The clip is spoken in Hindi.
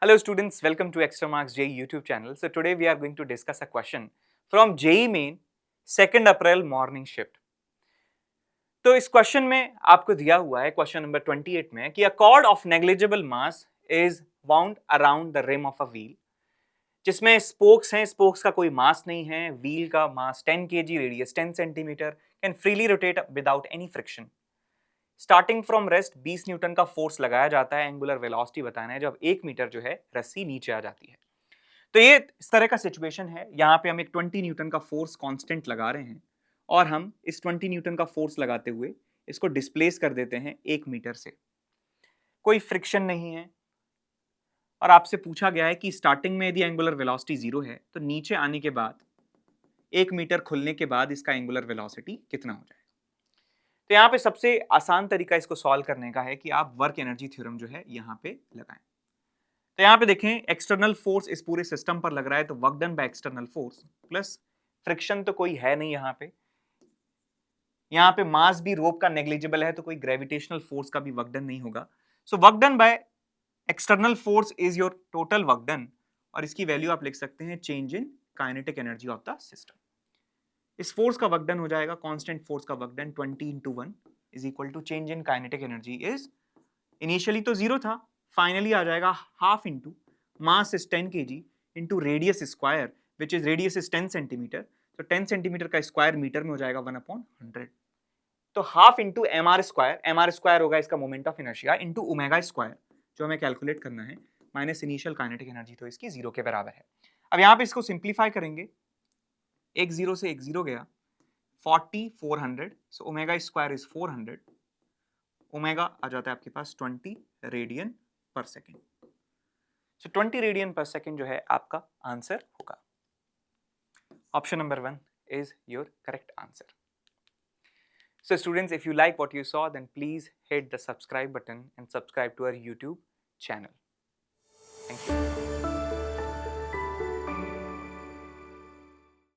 Hello students, welcome to Extra Marks JEE YouTube channel. So today we are going to discuss a question from JEE Main 2nd April morning shift. तो इस क्वेश्चन में आपको दिया हुआ है क्वेश्चन नंबर 28 में कि a chord of negligible mass is bound around the rim of a wheel, जिसमें स्पोक्स हैं, स्पोक्स का कोई मास नहीं है, व्हील का mass 10 kg, radius 10 centimetre, can freely rotate without any friction. Starting from rest 20 newton का फोर्स लगाया जाता है, एंगुलर वेलोसिटी बताना है जब 1 मीटर जो है रस्सी नीचे आ जाती है। तो ये इस तरह का सिचुएशन है, यहाँ पे हम एक 20 न्यूटन का फोर्स कांस्टेंट लगा रहे हैं और हम इस 20 न्यूटन का फोर्स लगाते हुए इसको डिस्प्लेस कर देते हैं 1 मीटर से। कोई फ्रिक्शन नहीं है और आपसे पूछा गया है कि स्टार्टिंग में यदि एंगुलर वेलोसिटी 0 है तो नीचे आने के बाद 1 मीटर खुलने के बाद इसका एंगुलर वेलोसिटी कितना हो जाएगा। तो यहाँ पे सबसे आसान तरीका इसको सॉल्व करने का है कि आप वर्क एनर्जी थ्योरम जो है यहाँ पे लगाएं। तो यहाँ पे देखें, एक्सटर्नल फोर्स इस पूरे सिस्टम पर लग रहा है तो work done by external force plus friction तो कोई है नहीं यहाँ पे। यहाँ पे मास भी रोप का नेग्लिजिबल है तो कोई ग्रेविटेशनल फोर्स का भी वर्क डन नहीं होगा। So work done by external force is your total work done और इसकी वैल्यू आप लिख सकते हैं change in kinetic energy of the system. इस फोर्स का वर्क डन हो जाएगा, कांस्टेंट फोर्स का work done 20 into 1 is equal to change in kinetic energy is, initially तो 0 था, फाइनली आ जाएगा half into mass is 10 kg into radius square which is radius is 10 centimetre, तो 10 सेंटीमीटर का स्क्वायर मीटर में हो जाएगा 1/100। तो half into M R square होगा इसका moment of inertia into omega square जो हमें कैलकुलेट करना है, माइनस इनिशियल काइनेटिक एनर्जी तो इसकी 0 के बराबर है। अब यहाँ पे इसको सिंप्लीफाई करेंगे, एक 0 से एक 0 गया, 40 400, so omega square is 400, omega आ जाता है आपके पास 20 radian per second. So 20 radian per second जो है आपका आंसर होगा। Option number 1 is your correct answer. So students, if you like what you saw, then please hit the subscribe button and subscribe to our YouTube channel. Thank you.